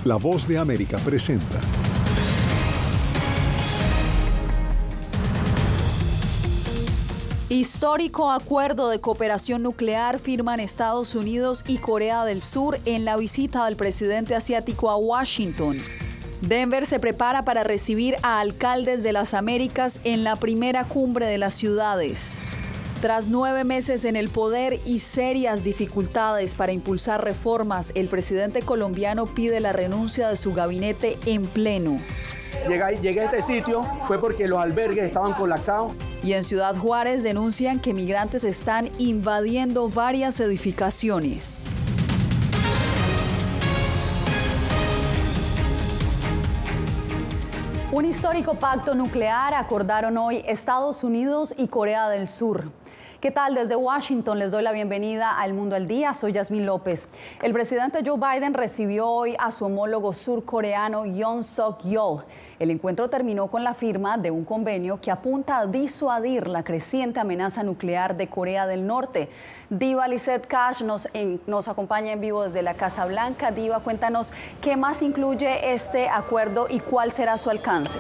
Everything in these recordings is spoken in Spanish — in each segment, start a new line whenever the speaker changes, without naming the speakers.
La Voz de América presenta.
Histórico acuerdo de cooperación nuclear firman Estados Unidos y Corea del Sur en la visita del presidente asiático a Washington. Denver se prepara para recibir a alcaldes de las Américas en la primera cumbre de las ciudades. Tras 9 meses en el poder y serias dificultades para impulsar reformas, el presidente colombiano pide la renuncia de su gabinete en pleno.
Llegué a este sitio fue porque los albergues estaban colapsados.
Y en Ciudad Juárez denuncian que migrantes están invadiendo varias edificaciones. Un histórico pacto nuclear acordaron hoy Estados Unidos y Corea del Sur. ¿Qué tal? Desde Washington les doy la bienvenida a El Mundo al Día. Soy Yasmín López. El presidente Joe Biden recibió hoy a su homólogo surcoreano Yoon Suk-yeol. El encuentro terminó con la firma de un convenio que apunta a disuadir la creciente amenaza nuclear de Corea del Norte. Diva Lizette Cash nos acompaña en vivo desde la Casa Blanca. Diva, cuéntanos qué más incluye este acuerdo y cuál será su alcance.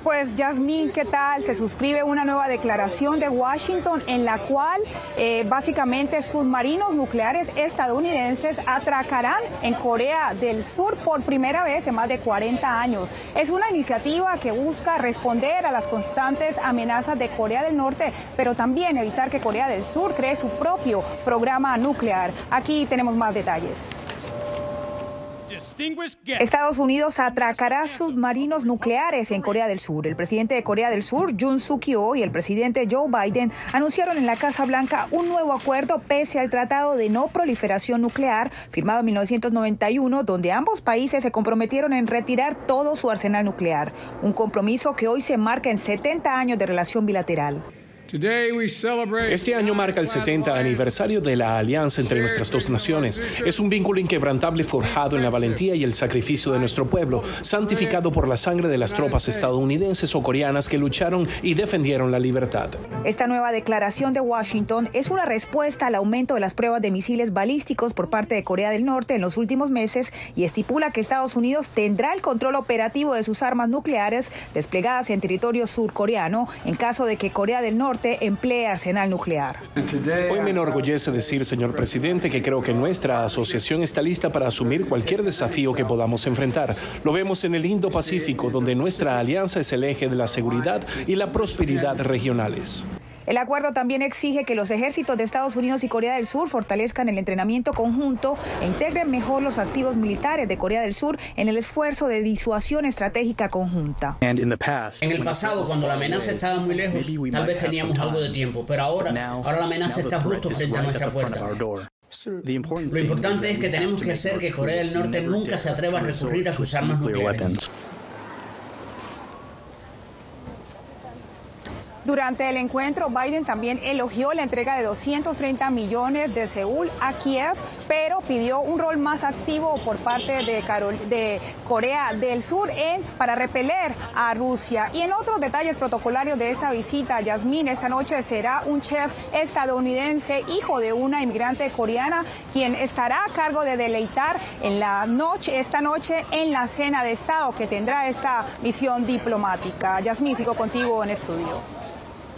Pues Yasmín, ¿qué tal? Se suscribe una nueva declaración de Washington en la cual básicamente submarinos nucleares estadounidenses atracarán en Corea del Sur por primera vez en más de 40 años. Es una iniciativa que busca responder a las constantes amenazas de Corea del Norte, pero también evitar que Corea del Sur cree su propio programa nuclear. Aquí tenemos más detalles. Estados Unidos atracará submarinos nucleares en Corea del Sur. El presidente de Corea del Sur, Yoon Suk-yeol, y el presidente Joe Biden anunciaron en la Casa Blanca un nuevo acuerdo pese al Tratado de No Proliferación Nuclear, firmado en 1991, donde ambos países se comprometieron en retirar todo su arsenal nuclear. Un compromiso que hoy se marca en 70 años de relación bilateral.
Este año marca el 70 aniversario de la alianza entre nuestras dos naciones. Es un vínculo inquebrantable forjado en la valentía y el sacrificio de nuestro pueblo, santificado por la sangre de las tropas estadounidenses o coreanas que lucharon y defendieron la libertad.
Esta nueva declaración de Washington es una respuesta al aumento de las pruebas de misiles balísticos por parte de Corea del Norte en los últimos meses y estipula que Estados Unidos tendrá el control operativo de sus armas nucleares desplegadas en territorio surcoreano en caso de que Corea del Norte emplee arsenal nuclear.
Hoy me enorgullece decir, señor presidente, que creo que nuestra asociación está lista para asumir cualquier desafío que podamos enfrentar. Lo vemos en el Indo-Pacífico, donde nuestra alianza es el eje de la seguridad y la prosperidad regionales.
El acuerdo también exige que los ejércitos de Estados Unidos y Corea del Sur fortalezcan el entrenamiento conjunto e integren mejor los activos militares de Corea del Sur en el esfuerzo de disuasión estratégica conjunta.
En el pasado, cuando la amenaza estaba muy lejos, tal vez teníamos algo de tiempo, pero ahora la amenaza está justo frente a nuestra puerta. Lo importante es que tenemos que hacer que Corea del Norte nunca se atreva a recurrir a sus armas nucleares.
Durante el encuentro, Biden también elogió la entrega de 230 millones de Seúl a Kiev, pero pidió un rol más activo por parte de Corea del Sur para repeler a Rusia. Y en otros detalles protocolarios de esta visita, Yasmín, esta noche será un chef estadounidense, hijo de una inmigrante coreana, quien estará a cargo de deleitar esta noche en la cena de Estado que tendrá esta misión diplomática. Yasmín, sigo contigo en estudio.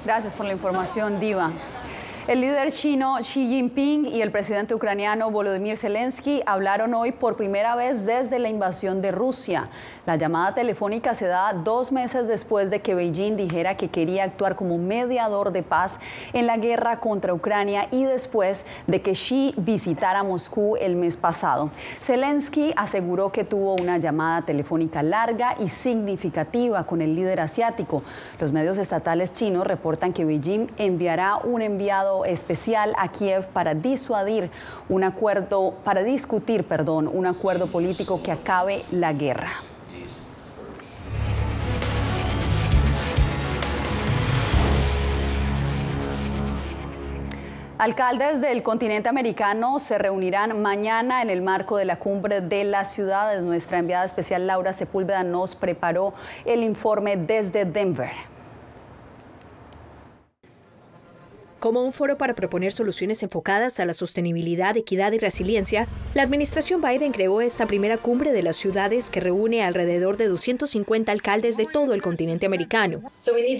Gracias por la información, Diva. El líder chino Xi Jinping y el presidente ucraniano Volodymyr Zelensky hablaron hoy por primera vez desde la invasión de Rusia. La llamada telefónica se da 2 meses después de que Beijing dijera que quería actuar como mediador de paz en la guerra contra Ucrania y después de que Xi visitara Moscú el mes pasado. Zelensky aseguró que tuvo una llamada telefónica larga y significativa con el líder asiático. Los medios estatales chinos reportan que Beijing enviará un enviado especial a Kiev para discutir un acuerdo político que acabe la guerra. Alcaldes del continente americano se reunirán mañana en el marco de la cumbre de las ciudades. Nuestra enviada especial Laura Sepúlveda nos preparó el informe desde Denver.
como un foro para proponer soluciones enfocadas a la sostenibilidad, equidad y resiliencia, la administración Biden creó esta primera cumbre de las ciudades que reúne a alrededor de 250 alcaldes de todo el continente americano.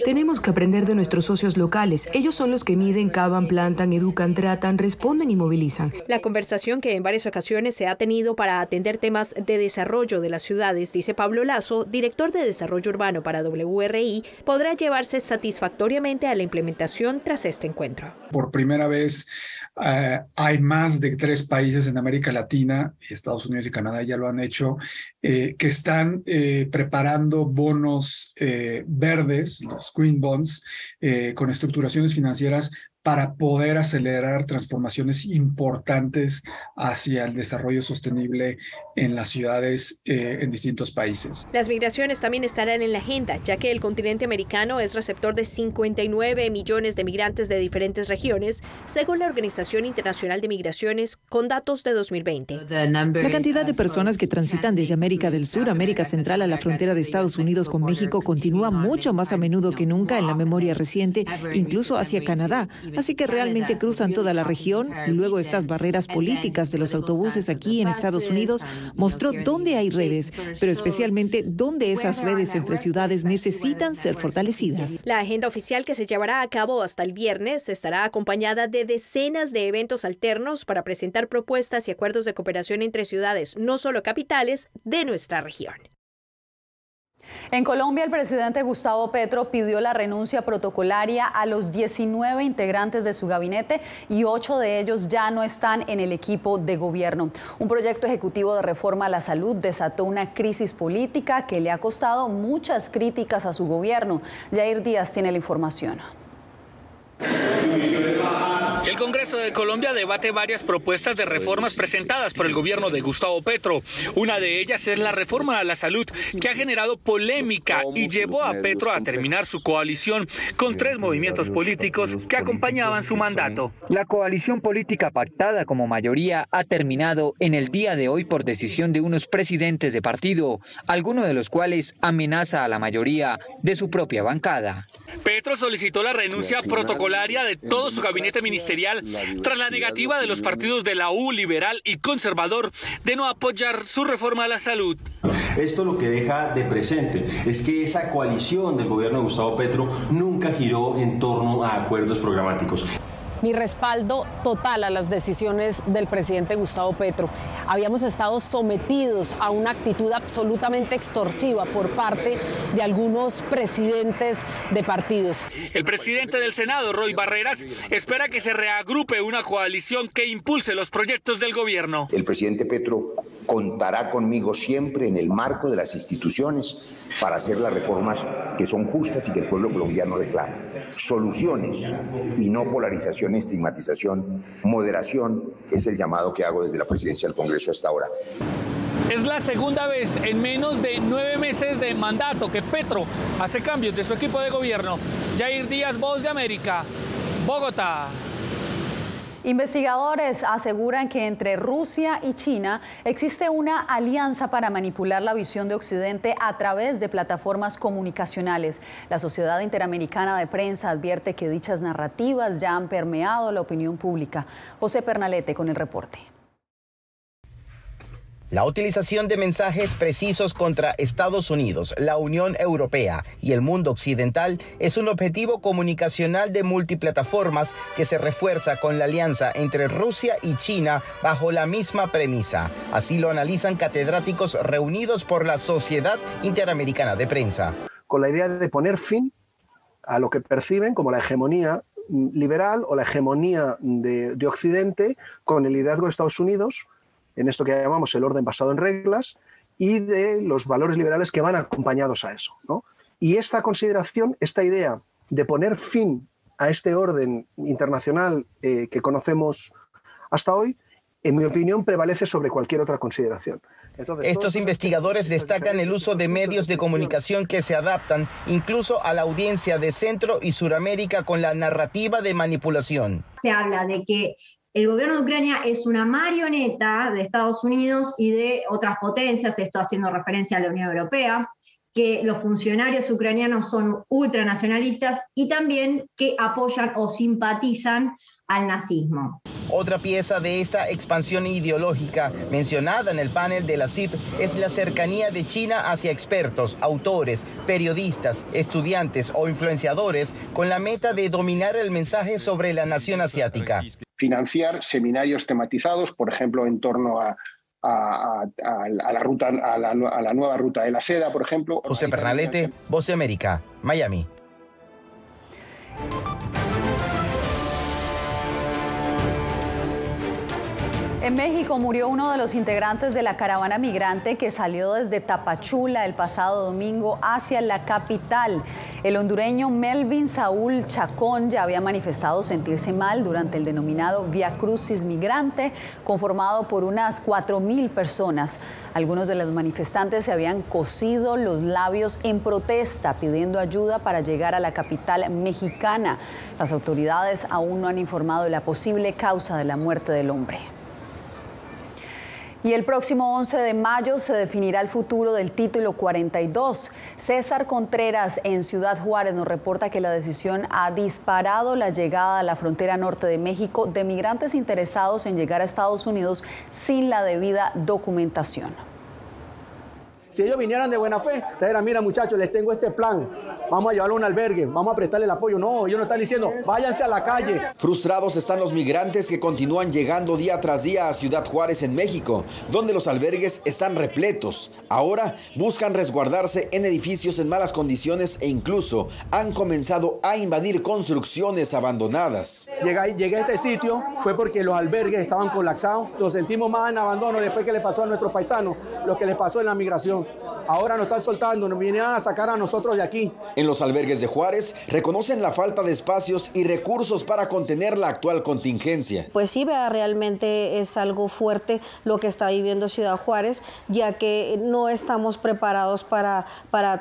Tenemos que aprender de nuestros socios locales. Ellos son los que miden, cavan, plantan, educan, tratan, responden y movilizan.
La conversación que en varias ocasiones se ha tenido para atender temas de desarrollo de las ciudades, dice Pablo Lazo, director de Desarrollo Urbano para WRI, podrá llevarse satisfactoriamente a la implementación tras este encuentro.
Por primera vez hay más de 3 países en América Latina, Estados Unidos y Canadá ya lo han hecho, que están preparando bonos verdes, los green bonds, con estructuraciones financieras para poder acelerar transformaciones importantes hacia el desarrollo sostenible en las ciudades en distintos países.
Las migraciones también estarán en la agenda, ya que el continente americano es receptor de 59 millones de migrantes de diferentes regiones, según la Organización Internacional de Migraciones, con datos de 2020.
La cantidad de personas que transitan desde América del Sur, América Central a la frontera de Estados Unidos con México continúa mucho más a menudo que nunca en la memoria reciente, incluso hacia Canadá. Así que realmente cruzan toda la región y luego estas barreras políticas de los autobuses aquí en Estados Unidos mostró dónde hay redes, pero especialmente dónde esas redes entre ciudades necesitan ser fortalecidas.
La agenda oficial que se llevará a cabo hasta el viernes estará acompañada de decenas de eventos alternos para presentar propuestas y acuerdos de cooperación entre ciudades, no solo capitales, de nuestra región.
En Colombia, el presidente Gustavo Petro pidió la renuncia protocolaria a los 19 integrantes de su gabinete y 8 de ellos ya no están en el equipo de gobierno. Un proyecto ejecutivo de reforma a la salud desató una crisis política que le ha costado muchas críticas a su gobierno. Yair Díaz tiene la información.
El Congreso de Colombia debate varias propuestas de reformas presentadas por el gobierno de Gustavo Petro. Una de ellas es la reforma a la salud, que ha generado polémica y llevó a Petro a terminar su coalición con 3 movimientos políticos que acompañaban su mandato.
La coalición política pactada como mayoría ha terminado en el día de hoy por decisión de unos presidentes de partido, alguno de los cuales amenaza a la mayoría de su propia bancada.
Petro solicitó la renuncia protocolaria de todo su gabinete ministerial tras la negativa de los partidos de la U, Liberal y Conservador de no apoyar su reforma a la salud.
Esto lo que deja de presente es que esa coalición del gobierno de Gustavo Petro nunca giró en torno a acuerdos programáticos.
Mi respaldo total a las decisiones del presidente Gustavo Petro. Habíamos estado sometidos a una actitud absolutamente extorsiva por parte de algunos presidentes de partidos.
El presidente del Senado, Roy Barreras, espera que se reagrupe una coalición que impulse los proyectos del gobierno.
El presidente Petro contará conmigo siempre en el marco de las instituciones para hacer las reformas que son justas y que el pueblo colombiano reclama. Soluciones y no polarización, estigmatización, moderación es el llamado que hago desde la presidencia del Congreso hasta ahora.
Es la segunda vez en menos de 9 meses de mandato que Petro hace cambios de su equipo de gobierno. Yair Díaz, Voz de América, Bogotá.
Investigadores aseguran que entre Rusia y China existe una alianza para manipular la visión de Occidente a través de plataformas comunicacionales. La Sociedad Interamericana de Prensa advierte que dichas narrativas ya han permeado la opinión pública. José Pernalete con el reporte.
La utilización de mensajes precisos contra Estados Unidos, la Unión Europea y el mundo occidental es un objetivo comunicacional de multiplataformas que se refuerza con la alianza entre Rusia y China bajo la misma premisa. Así lo analizan catedráticos reunidos por la Sociedad Interamericana de Prensa.
Con la idea de poner fin a lo que perciben como la hegemonía liberal o la hegemonía de Occidente con el liderazgo de Estados Unidos, en esto que llamamos el orden basado en reglas, y de los valores liberales que van acompañados a eso, ¿no? Y esta consideración, esta idea de poner fin a este orden internacional que conocemos hasta hoy, en mi opinión, prevalece sobre cualquier otra consideración. Entonces, estos investigadores destacan el uso de medios de comunicación que se adaptan incluso a la audiencia de Centro y Suramérica con la narrativa de manipulación.
Se habla de que el gobierno de Ucrania es una marioneta de Estados Unidos y de otras potencias, esto haciendo referencia a la Unión Europea, que los funcionarios ucranianos son ultranacionalistas y también que apoyan o simpatizan al nazismo.
Otra pieza de esta expansión ideológica mencionada en el panel de la CIP es la cercanía de China hacia expertos, autores, periodistas, estudiantes o influenciadores con la meta de dominar el mensaje sobre la nación asiática.
Financiar seminarios tematizados, por ejemplo, en torno a la nueva ruta de la seda, por ejemplo.
José Pernalete, Voz de América, Miami.
En México murió uno de los integrantes de la caravana migrante que salió desde Tapachula el pasado domingo hacia la capital. El hondureño Melvin Saúl Chacón ya había manifestado sentirse mal durante el denominado Vía Crucis Migrante, conformado por unas 4.000 personas. Algunos de los manifestantes se habían cosido los labios en protesta, pidiendo ayuda para llegar a la capital mexicana. Las autoridades aún no han informado de la posible causa de la muerte del hombre. Y el próximo 11 de mayo se definirá el futuro del título 42. César Contreras en Ciudad Juárez nos reporta que la decisión ha disparado la llegada a la frontera norte de México de migrantes interesados en llegar a Estados Unidos sin la debida documentación.
Si ellos vinieran de buena fe, te dirán, mira muchachos, les tengo este plan, vamos a llevarlo a un albergue, vamos a prestarle el apoyo. No, ellos no están diciendo, váyanse a la calle.
Frustrados están los migrantes que continúan llegando día tras día a Ciudad Juárez en México, donde los albergues están repletos. Ahora buscan resguardarse en edificios en malas condiciones e incluso han comenzado a invadir construcciones abandonadas.
Llegué a este sitio fue porque los albergues estaban colapsados, los sentimos más en abandono después que le pasó a nuestros paisanos, lo que les pasó en la migración. Ahora nos están soltando, nos vinieron a sacar a nosotros de aquí.
En los albergues de Juárez reconocen la falta de espacios y recursos para contener la actual contingencia.
Pues sí, realmente es algo fuerte lo que está viviendo Ciudad Juárez, ya que no estamos preparados para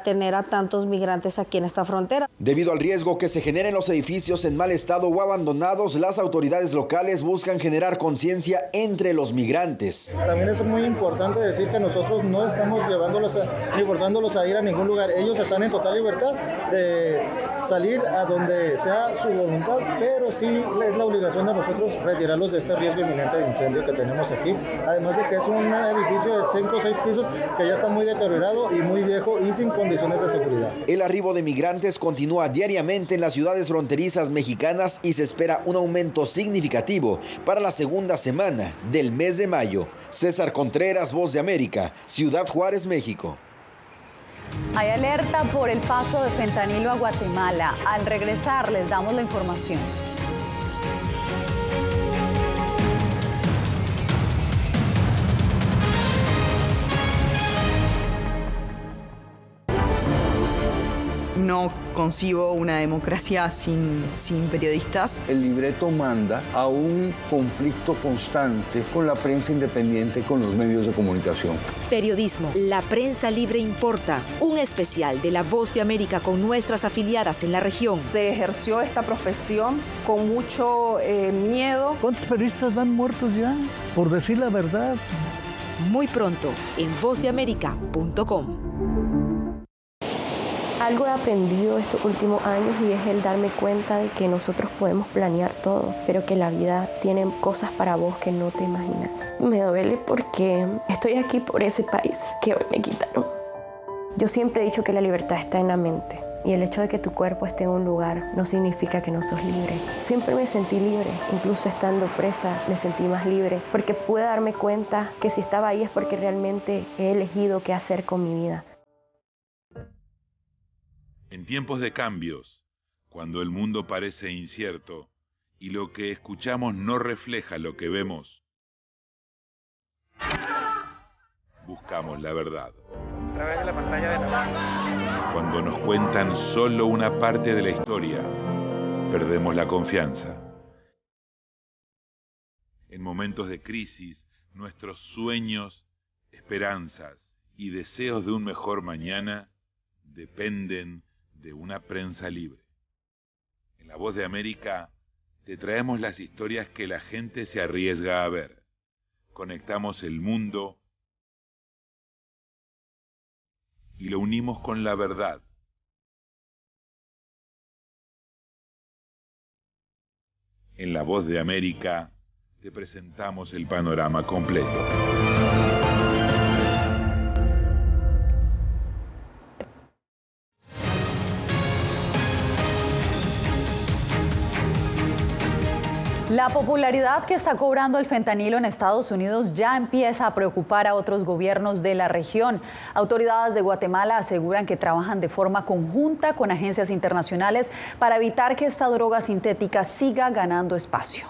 tener a tantos migrantes aquí en esta frontera.
Debido al riesgo que se generen los edificios en mal estado o abandonados, las autoridades locales buscan generar conciencia entre los migrantes.
También es muy importante decir que nosotros no estamos llevándolos ni forzándolos a ir a ningún lugar. Ellos están en total libertad de salir a donde sea su voluntad, pero sí es la obligación de nosotros retirarlos de este riesgo inminente de incendio que tenemos aquí. Además de que es un edificio de 5 o 6 pisos que ya está muy deteriorado y muy viejo y sin condiciones de seguridad.
El arribo de migrantes continúa diariamente en las ciudades fronterizas mexicanas y se espera un aumento significativo para la segunda semana del mes de mayo. César Contreras, Voz de América, Ciudad Juárez, México.
Hay alerta por el paso de fentanilo a Guatemala. Al regresar les damos la información.
No concibo una democracia sin periodistas.
El libreto manda a un conflicto constante con la prensa independiente, con los medios de comunicación.
Periodismo, la prensa libre importa. Un especial de La Voz de América con nuestras afiliadas en la región.
Se ejerció esta profesión con mucho miedo.
¿Cuántos periodistas van muertos ya por decir la verdad?
Muy pronto en vozdeamerica.com.
Algo he aprendido estos últimos años y es el darme cuenta de que nosotros podemos planear todo, pero que la vida tiene cosas para vos que no te imaginas. Me duele porque estoy aquí por ese país que hoy me quitaron. Yo siempre he dicho que la libertad está en la mente y el hecho de que tu cuerpo esté en un lugar no significa que no sos libre. Siempre me sentí libre, incluso estando presa me sentí más libre porque pude darme cuenta que si estaba ahí es porque realmente he elegido qué hacer con mi vida.
En tiempos de cambios, cuando el mundo parece incierto y lo que escuchamos no refleja lo que vemos, buscamos la verdad.
A través de la pantalla de la...
Cuando nos cuentan solo una parte de la historia, perdemos la confianza. En momentos de crisis, nuestros sueños, esperanzas y deseos de un mejor mañana dependen de una prensa libre. En La Voz de América te traemos las historias que la gente se arriesga a ver. Conectamos el mundo y lo unimos con la verdad. En La Voz de América te presentamos el panorama completo.
La popularidad que está cobrando el fentanilo en Estados Unidos ya empieza a preocupar a otros gobiernos de la región. Autoridades de Guatemala aseguran que trabajan de forma conjunta con agencias internacionales para evitar que esta droga sintética siga ganando espacio.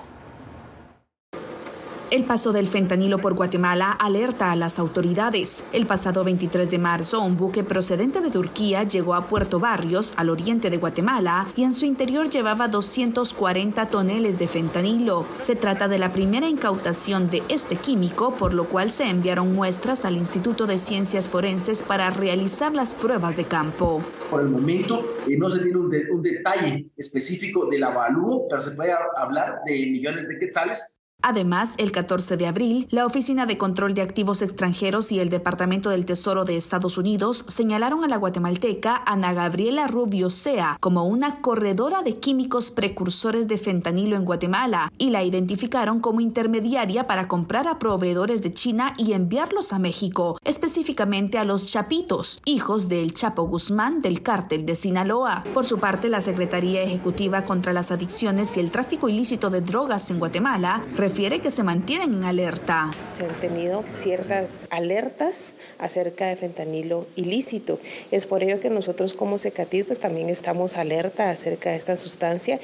El paso del fentanilo por Guatemala alerta a las autoridades. El pasado 23 de marzo, un buque procedente de Turquía llegó a Puerto Barrios, al oriente de Guatemala, y en su interior llevaba 240 toneles de fentanilo. Se trata de la primera incautación de este químico, por lo cual se enviaron muestras al Instituto de Ciencias Forenses para realizar las pruebas de campo.
Por el momento no se tiene un detalle específico del avalúo, pero se puede hablar de millones de quetzales.
Además, el 14 de abril, la Oficina de Control de Activos Extranjeros y el Departamento del Tesoro de Estados Unidos señalaron a la guatemalteca Ana Gabriela Rubio Sea como una corredora de químicos precursores de fentanilo en Guatemala y la identificaron como intermediaria para comprar a proveedores de China y enviarlos a México, específicamente a los Chapitos, hijos del Chapo Guzmán del cártel de Sinaloa. Por su parte, la Secretaría Ejecutiva contra las Adicciones y el Tráfico Ilícito de Drogas en Guatemala refiere que se mantienen en alerta.
Se han tenido ciertas alertas acerca de fentanilo ilícito. Es por ello que nosotros como CECATID pues también estamos alerta acerca de esta sustancia.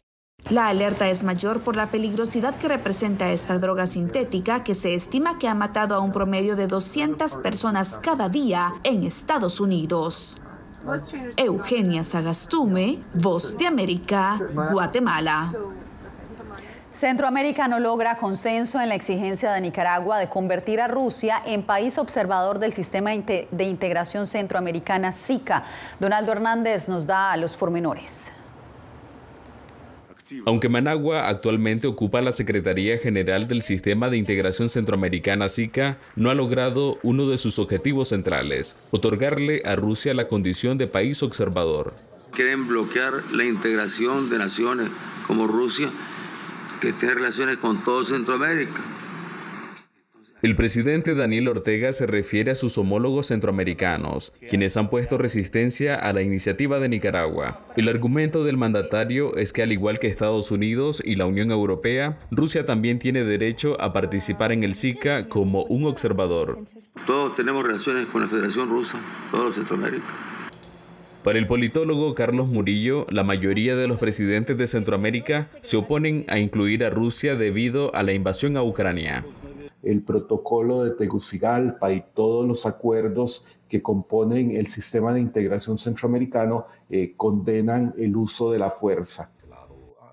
La alerta es mayor por la peligrosidad que representa esta droga sintética, que se estima que ha matado a un promedio de 200 personas cada día en Estados Unidos. Eugenia Sagastume, Voz de América, Guatemala.
Centroamérica no logra consenso en la exigencia de Nicaragua de convertir a Rusia en país observador del Sistema de Integración Centroamericana SICA. Donaldo Hernández nos da los pormenores.
Aunque Managua actualmente ocupa la Secretaría General del Sistema de Integración Centroamericana SICA, no ha logrado uno de sus objetivos centrales, otorgarle a Rusia la condición de país observador.
Quieren bloquear la integración de naciones como Rusia, que tiene relaciones con todo Centroamérica.
El presidente Daniel Ortega se refiere a sus homólogos centroamericanos, quienes han puesto resistencia a la iniciativa de Nicaragua. El argumento del mandatario es que, al igual que Estados Unidos y la Unión Europea, Rusia también tiene derecho a participar en el SICA como un observador.
Todos tenemos relaciones con la Federación Rusa, todos Centroamérica.
Para el politólogo Carlos Murillo, la mayoría de los presidentes de Centroamérica se oponen a incluir a Rusia debido a la invasión a Ucrania.
El protocolo de Tegucigalpa y todos los acuerdos que componen el sistema de integración centroamericano condenan el uso de la fuerza.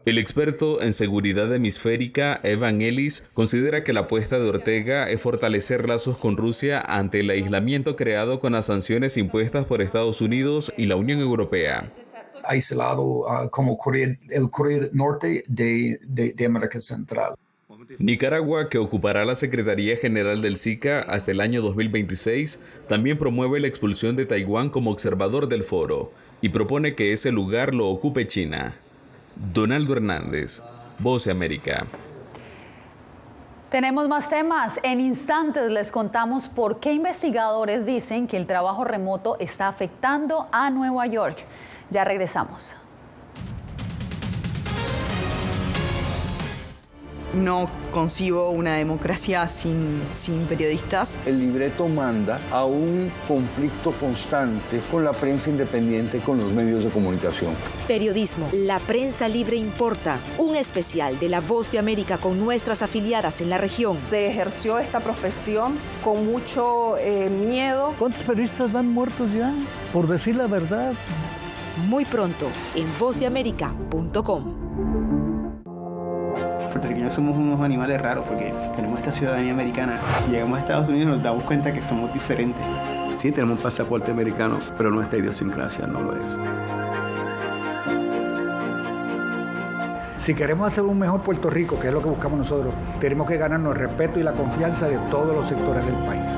El experto en seguridad hemisférica, Evan Ellis, considera que la apuesta de Ortega es fortalecer lazos con Rusia ante el aislamiento creado con las sanciones impuestas por Estados Unidos y la Unión Europea.
Aislado como el Corea Norte de América Central.
Nicaragua, que ocupará la Secretaría General del SICA hasta el año 2026, también promueve la expulsión de Taiwán como observador del foro y propone que ese lugar lo ocupe China. Donaldo Hernández, Voz de América.
Tenemos más temas. En instantes les contamos por qué investigadores dicen que el trabajo remoto está afectando a Nueva York. Ya regresamos.
No concibo una democracia sin periodistas.
El libreto manda a un conflicto constante con la prensa independiente, con los medios de comunicación.
Periodismo, la prensa libre importa. Un especial de La Voz de América con nuestras afiliadas en la región.
Se ejerció esta profesión con mucho miedo.
¿Cuántos periodistas van muertos ya? Por decir la verdad.
Muy pronto en vozdeamerica.com.
Puertorriqueños somos unos animales raros porque tenemos esta ciudadanía americana. Llegamos a Estados Unidos y nos damos cuenta que somos diferentes.
Sí, tenemos un pasaporte americano, pero nuestra idiosincrasia no lo es.
Si queremos hacer un mejor Puerto Rico, que es lo que buscamos nosotros, tenemos que ganarnos el respeto y la confianza de todos los sectores del país.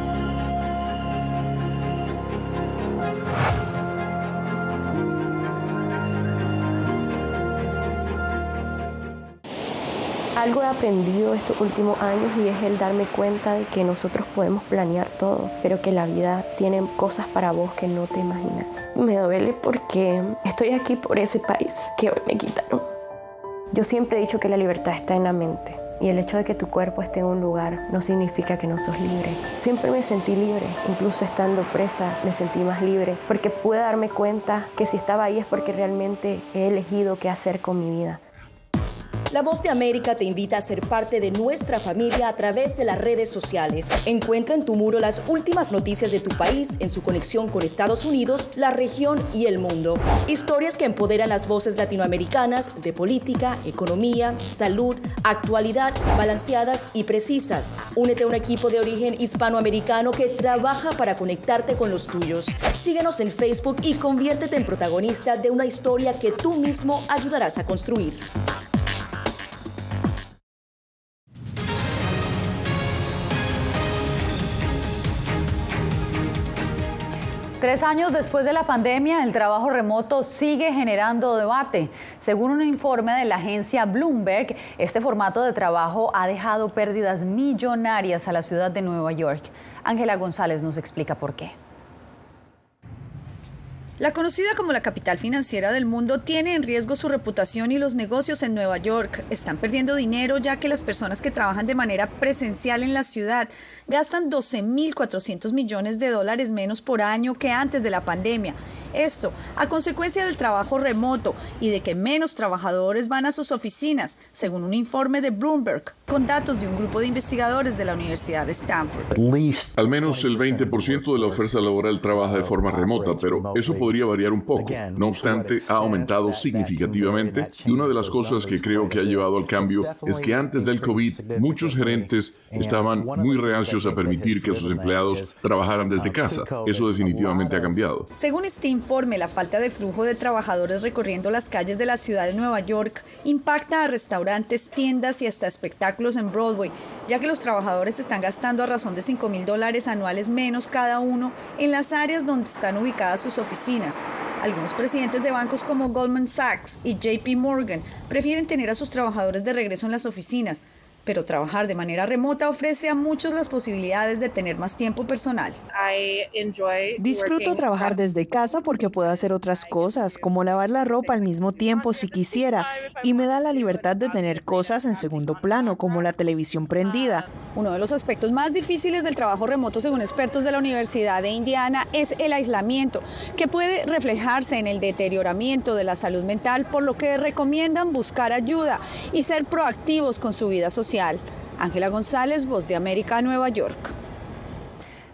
Algo he aprendido estos últimos años y es el darme cuenta de que nosotros podemos planear todo, pero que la vida tiene cosas para vos que no te imaginas. Me duele porque estoy aquí por ese país que hoy me quitaron. Yo siempre he dicho que la libertad está en la mente. Y el hecho de que tu cuerpo esté en un lugar no significa que no sos libre. Siempre me sentí libre, incluso estando presa me sentí más libre, porque pude darme cuenta que si estaba ahí es porque realmente he elegido qué hacer con mi vida.
La Voz de América te invita a ser parte de nuestra familia a través de las redes sociales. Encuentra en tu muro las últimas noticias de tu país en su conexión con Estados Unidos, la región y el mundo. Historias que empoderan las voces latinoamericanas de política, economía, salud, actualidad, balanceadas y precisas. Únete a un equipo de origen hispanoamericano que trabaja para conectarte con los tuyos. Síguenos en Facebook y conviértete en protagonista de una historia que tú mismo ayudarás a construir.
Tres años después de la pandemia, el trabajo remoto sigue generando debate. Según un informe de la agencia Bloomberg, este formato de trabajo ha dejado pérdidas millonarias a la ciudad de Nueva York. Ángela González nos explica por qué.
La conocida como la capital financiera del mundo tiene en riesgo su reputación y los negocios en Nueva York están perdiendo dinero ya que las personas que trabajan de manera presencial en la ciudad gastan $12.400 millones menos por año que antes de la pandemia. Esto a consecuencia del trabajo remoto y de que menos trabajadores van a sus oficinas, según un informe de Bloomberg, con datos de un grupo de investigadores de la Universidad de Stanford.
Al menos el 20% de la oferta laboral trabaja de forma remota, pero eso podría variar un poco. No obstante, ha aumentado significativamente y una de las cosas que creo que ha llevado al cambio es que antes del COVID, muchos gerentes estaban muy reacios a permitir que sus empleados trabajaran desde casa. Eso definitivamente ha cambiado.
Según este informe, la falta de flujo de trabajadores recorriendo las calles de la ciudad de Nueva York impacta a restaurantes, tiendas y hasta espectáculos en Broadway, ya que los trabajadores están gastando a razón de $5.000 anuales menos cada uno en las áreas donde están ubicadas sus oficinas. Algunos presidentes de bancos como Goldman Sachs y JP Morgan prefieren tener a sus trabajadores de regreso en las oficinas, pero trabajar de manera remota ofrece a muchos las posibilidades de tener más tiempo personal.
Disfruto trabajar desde casa porque puedo hacer otras cosas, como lavar la ropa al mismo tiempo si quisiera, y me da la libertad de tener cosas en segundo plano, como la televisión prendida.
Uno de los aspectos más difíciles del trabajo remoto, según expertos de la Universidad de Indiana, es el aislamiento, que puede reflejarse en el deterioramiento de la salud mental, por lo que recomiendan buscar ayuda y ser proactivos con su vida social. Ángela González, Voz de América, Nueva York.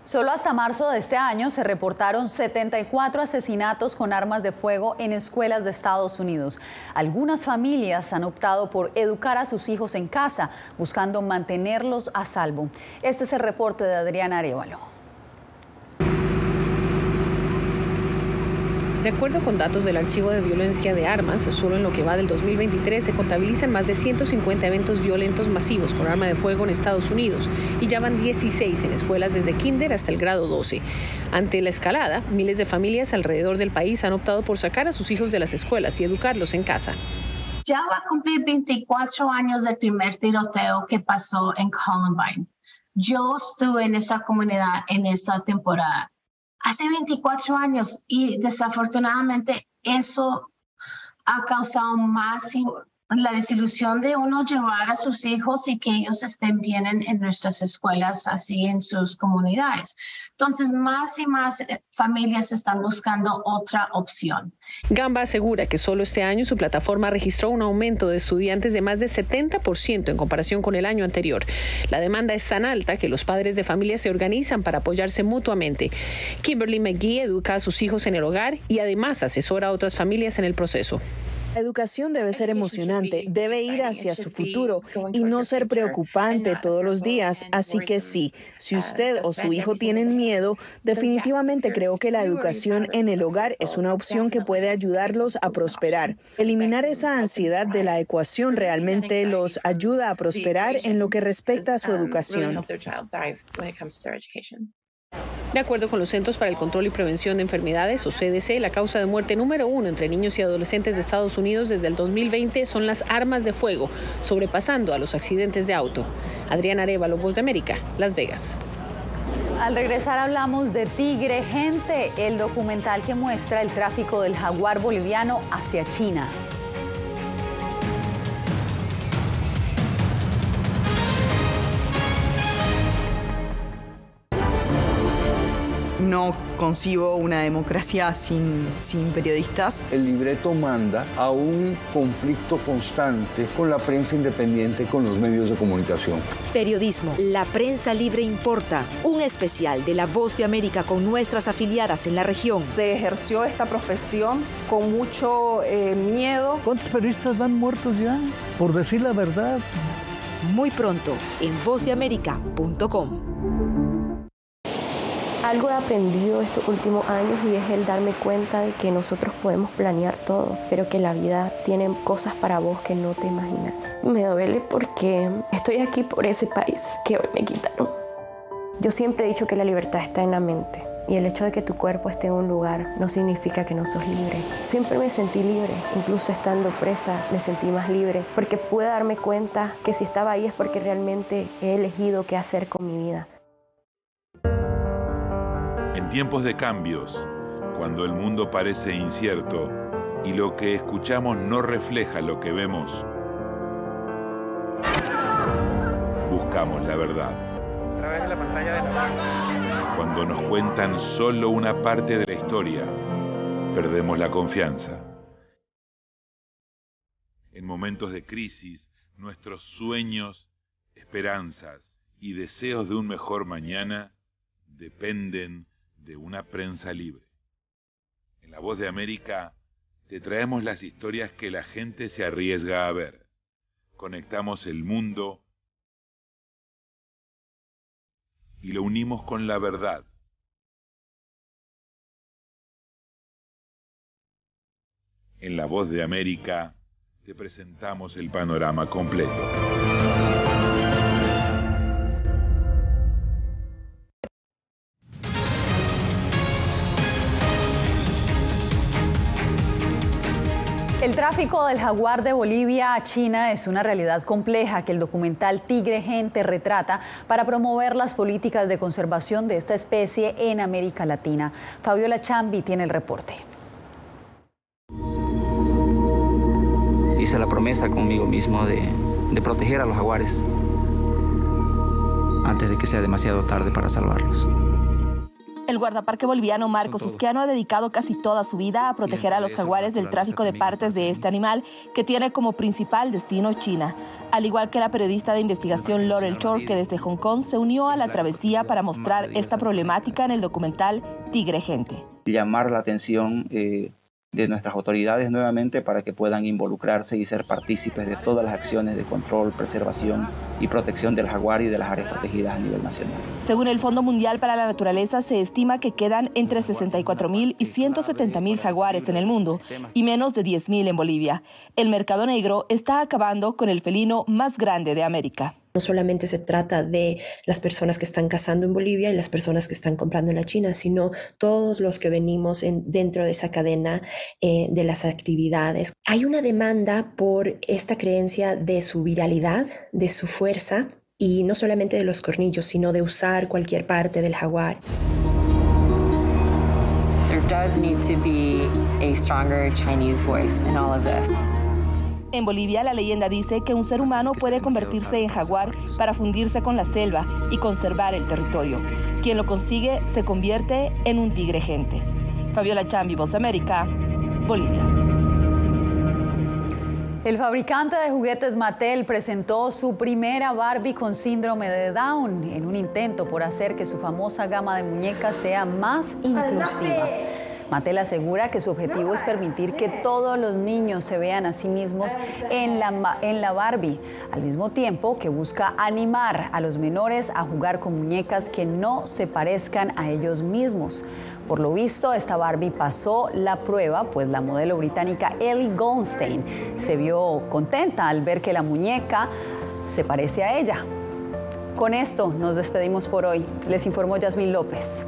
Solo hasta marzo de este año se reportaron 74 asesinatos con armas de fuego en escuelas de Estados Unidos. Algunas familias han optado por educar a sus hijos en casa, buscando mantenerlos a salvo. Este es el reporte de Adriana Arévalo.
De acuerdo con datos del Archivo de Violencia de Armas, solo en lo que va del 2023 se contabilizan más de 150 eventos violentos masivos con arma de fuego en Estados Unidos y ya van 16 en escuelas desde kinder hasta el grado 12. Ante la escalada, miles de familias alrededor del país han optado por sacar a sus hijos de las escuelas y educarlos en casa.
Ya va a cumplir 24 años del primer tiroteo que pasó en Columbine. Yo estuve en esa comunidad en esa temporada. Hace 24 años y desafortunadamente eso ha causado más la desilusión de uno llevar a sus hijos y que ellos estén bien en nuestras escuelas, así en sus comunidades. Entonces, más y más familias están buscando otra opción.
Gamba asegura que solo este año su plataforma registró un aumento de estudiantes de más de 70% en comparación con el año anterior. La demanda es tan alta que los padres de familia se organizan para apoyarse mutuamente. Kimberly McGee educa a sus hijos en el hogar y además asesora a otras familias en el proceso.
La educación debe ser emocionante, debe ir hacia su futuro y no ser preocupante todos los días. Así que sí, si usted o su hijo tienen miedo, definitivamente creo que la educación en el hogar es una opción que puede ayudarlos a prosperar. Eliminar esa ansiedad de la ecuación realmente los ayuda a prosperar en lo que respecta a su educación.
De acuerdo con los Centros para el Control y Prevención de Enfermedades, o CDC, la causa de muerte número 1 entre niños y adolescentes de Estados Unidos desde el 2020 son las armas de fuego, sobrepasando a los accidentes de auto. Adriana Arévalo, Voz de América, Las Vegas.
Al regresar hablamos de Tigre Gente, el documental que muestra el tráfico del jaguar boliviano hacia China.
No concibo una democracia sin periodistas.
El libreto manda a un conflicto constante con la prensa independiente, con los medios de comunicación.
Periodismo, la prensa libre importa. Un especial de La Voz de América con nuestras afiliadas en la región.
Se ejerció esta profesión con mucho miedo.
¿Cuántos periodistas van muertos ya? Por decir la verdad.
Muy pronto en vozdeamerica.com.
Algo he aprendido estos últimos años y es el darme cuenta de que nosotros podemos planear todo, pero que la vida tiene cosas para vos que no te imaginas. Me duele porque estoy aquí por ese país que hoy me quitaron. Yo siempre he dicho que la libertad está en la mente y el hecho de que tu cuerpo esté en un lugar no significa que no sos libre. Siempre me sentí libre, incluso estando presa me sentí más libre porque pude darme cuenta que si estaba ahí es porque realmente he elegido qué hacer con mi vida.
En tiempos de cambios, cuando el mundo parece incierto y lo que escuchamos no refleja lo que vemos, buscamos la verdad.
A través de la pantalla de la...
Cuando nos cuentan solo una parte de la historia, perdemos la confianza. En momentos de crisis, nuestros sueños, esperanzas y deseos de un mejor mañana dependen de una prensa libre. En La Voz de América te traemos las historias que la gente se arriesga a ver. Conectamos el mundo y lo unimos con la verdad. En La Voz de América te presentamos el panorama completo.
El tráfico del jaguar de Bolivia a China es una realidad compleja que el documental Tigre Gente retrata para promover las políticas de conservación de esta especie en América Latina. Fabiola Chambi tiene el reporte.
Hice la promesa conmigo mismo de proteger a los jaguares antes de que sea demasiado tarde para salvarlos.
El guardaparque boliviano Marcos Uzquiano ha dedicado casi toda su vida a proteger a los jaguares del tráfico de partes de este animal que tiene como principal destino China. Al igual que la periodista de investigación Laurel Chor, que desde Hong Kong se unió a la travesía para mostrar esta problemática en el documental Tigre Gente.
Llamar la atención de nuestras autoridades nuevamente para que puedan involucrarse y ser partícipes de todas las acciones de control, preservación y protección del jaguar y de las áreas protegidas a nivel nacional.
Según el Fondo Mundial para la Naturaleza, se estima que quedan entre 64.000 y 170.000 jaguares en el mundo y menos de 10.000 en Bolivia. El mercado negro está acabando con el felino más grande de América.
No solamente se trata de las personas que están cazando en Bolivia y las personas que están comprando en la China, sino todos los que venimos dentro de esa cadena de las actividades. Hay una demanda por esta creencia de su viralidad, de su fuerza, y no solamente de los cornillos, sino de usar cualquier parte del jaguar.
There does need to be a stronger Chinese voice in all of this.
En Bolivia, la leyenda dice que un ser humano puede convertirse en jaguar para fundirse con la selva y conservar el territorio. Quien lo consigue se convierte en un tigre gente. Fabiola Chambi, Voz América, Bolivia.
El fabricante de juguetes Mattel presentó su primera Barbie con síndrome de Down en un intento por hacer que su famosa gama de muñecas sea más inclusiva. Mattel asegura que su objetivo es permitir que todos los niños se vean a sí mismos en la Barbie, al mismo tiempo que busca animar a los menores a jugar con muñecas que no se parezcan a ellos mismos. Por lo visto, esta Barbie pasó la prueba, pues la modelo británica Ellie Goldstein se vio contenta al ver que la muñeca se parece a ella. Con esto nos despedimos por hoy. Les informó Yasmín López.